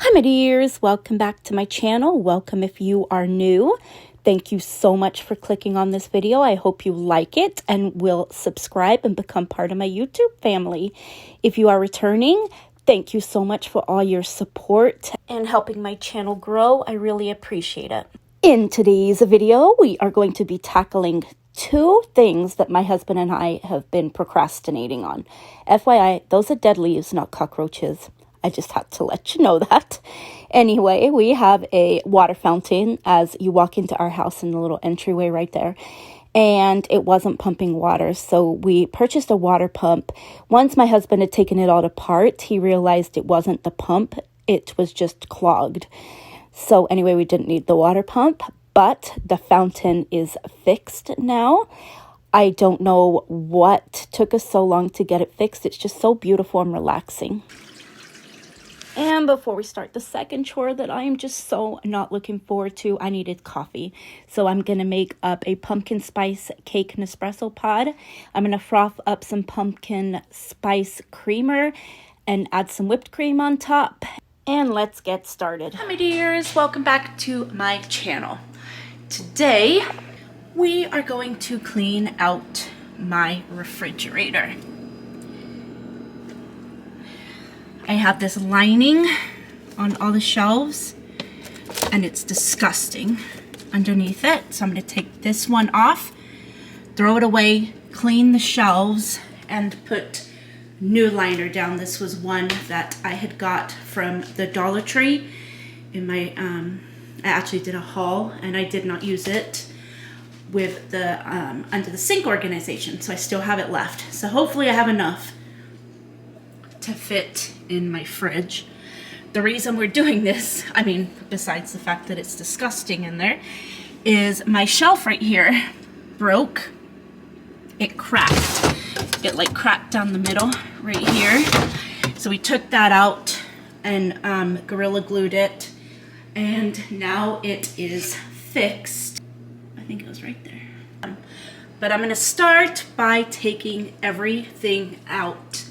Hi my dears, welcome back to my channel. Welcome if you are new. Thank you so much for clicking on this video. I hope you like it and will subscribe and become part of my YouTube family. If you are returning, thank you so much for all your support and helping my channel grow. I really appreciate it. In today's video, we are going to be tackling two things that my husband and I have been procrastinating on. FYI, those are dead leaves, not cockroaches. I just had to let you know that. Anyway, we have a water fountain as you walk into our house in the little entryway right there. And it wasn't pumping water, so we purchased a water pump. Once my husband had taken it all apart, he realized it wasn't the pump, it was just clogged. So anyway, we didn't need the water pump, but the fountain is fixed now. I don't know what took us so long to get it fixed. It's just so beautiful and relaxing. And before we start the second chore that I am just so not looking forward to, I needed coffee. So I'm going to make up a pumpkin spice cake Nespresso pod. I'm going to froth up some pumpkin spice creamer and add some whipped cream on top. And let's get started. Hi my dears, welcome back to my channel. Today we are going to clean out my refrigerator. I have this lining on all the shelves and it's disgusting underneath it. So I'm going to take this one off, throw it away, clean the shelves, and put new liner down. This was one that I had got from the Dollar Tree. In my, I actually did a haul and I did not use it with the under the sink organization. So I still have it left. So hopefully I have enough to fit in my fridge. The reason we're doing this, I mean, besides the fact that it's disgusting in there, is my shelf right here broke. It cracked. It like cracked down the middle right here. So we took that out and Gorilla glued it, and now it is fixed. I think it was right there. But I'm gonna start by taking everything out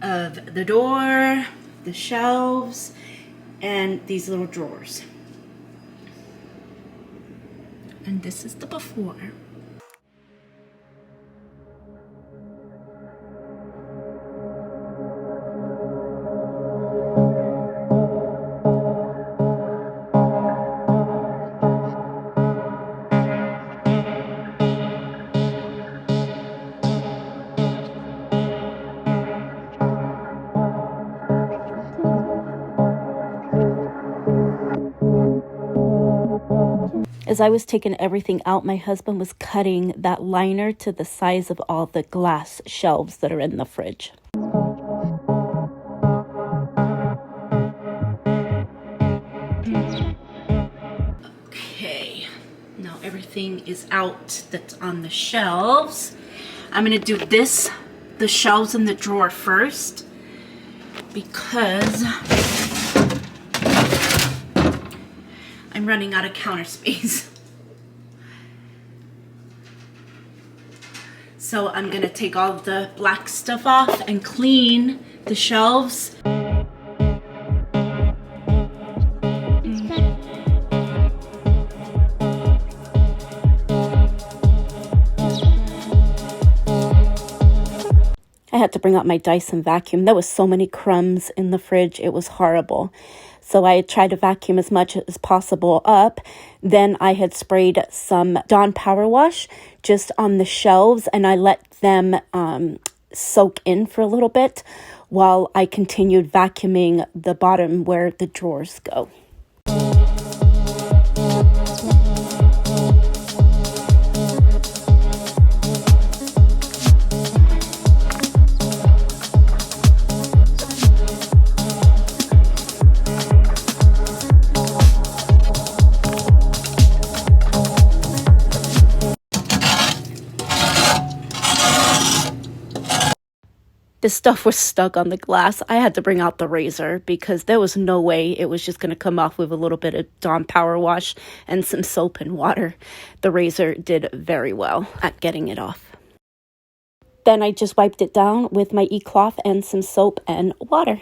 of the door, the shelves, and these little drawers. And this is the before. As I was taking everything out, my husband was cutting that liner to the size of all the glass shelves that are in the fridge. Okay, now everything is out that's on the shelves. I'm going to do the shelves in the drawer first, because I'm running out of counter space. So I'm gonna take all of the black stuff off and clean the shelves. I had to bring out my Dyson vacuum. There was so many crumbs in the fridge. It was horrible. So I tried to vacuum as much as possible up. Then I had sprayed some Dawn Power Wash just on the shelves, and I let them soak in for a little bit while I continued vacuuming the bottom where the drawers go. The stuff was stuck on the glass. I had to bring out the razor because there was no way it was just going to come off with a little bit of Dawn Power Wash and some soap and water. The razor did very well at getting it off. Then I just wiped it down with my e-cloth and some soap and water.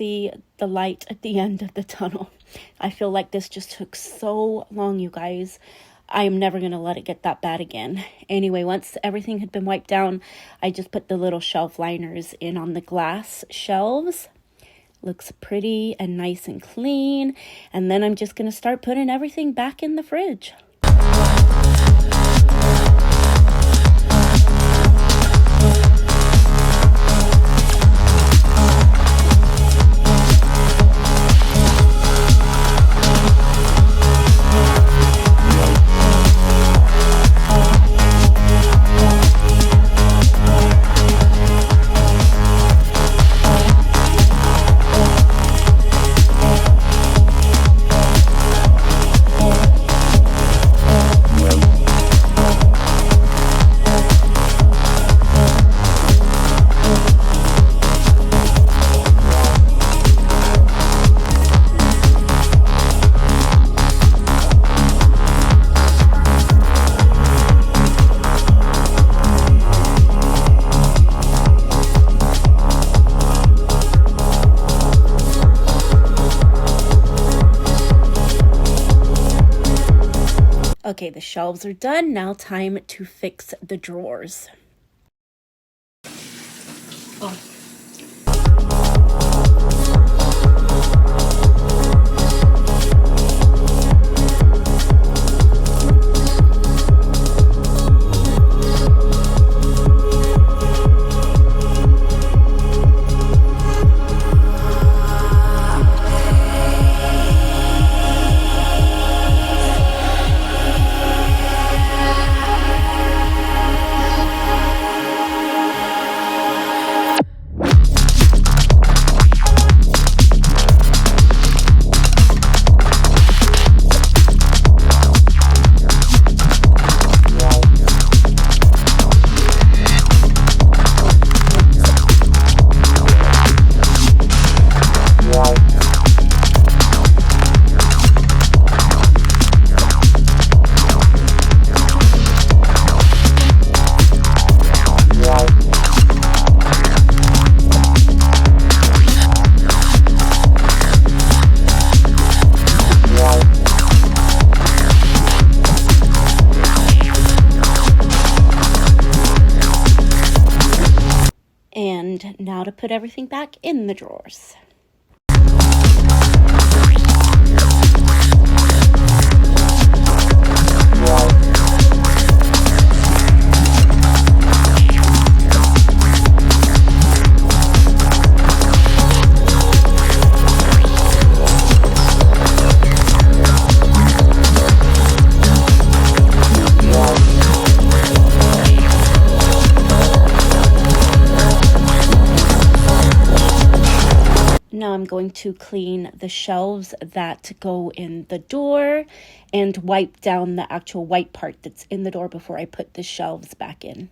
see the light at the end of the tunnel. I feel like this just took so long, you guys. I am never going to let it get that bad again. Anyway, once everything had been wiped down, I just put the little shelf liners in on the glass shelves. Looks pretty and nice and clean. And then I'm just going to start putting everything back in the fridge. Okay, the shelves are done. Now time to fix the drawers. Oh. And now to put everything back in the drawers. Now I'm going to clean the shelves that go in the door and wipe down the actual white part that's in the door before I put the shelves back in.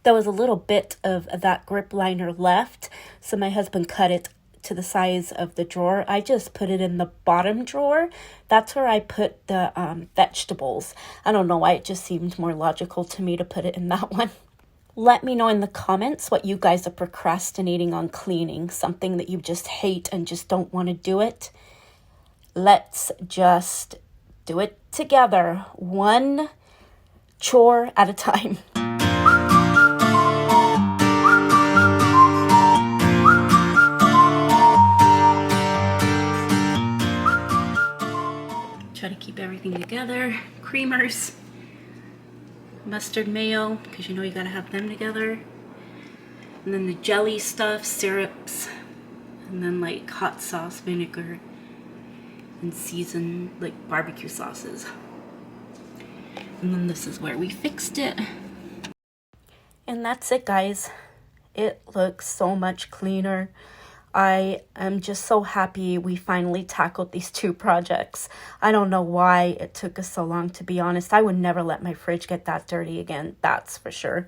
There was a little bit of that grip liner left, so my husband cut it to the size of the drawer. I just put it in the bottom drawer. That's where I put the vegetables. I don't know why, it just seemed more logical to me to put it in that one. Let me know in the comments what you guys are procrastinating on cleaning, something that you just hate and just don't want to do it. Let's just do it together, one chore at a time. Try to keep everything together. Creamers, mustard mayo, because you know you gotta have them together. And then the jelly stuff, syrups, and then like hot sauce, vinegar, and seasoned like barbecue sauces. And then this is where we fixed it. And that's it, guys. It looks so much cleaner. I am just so happy we finally tackled these two projects. I don't know why it took us so long, to be honest. I would never let my fridge get that dirty again, that's for sure.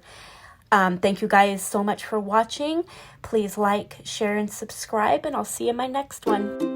Thank you guys so much for watching. Please like, share, and subscribe, and I'll see you in my next one.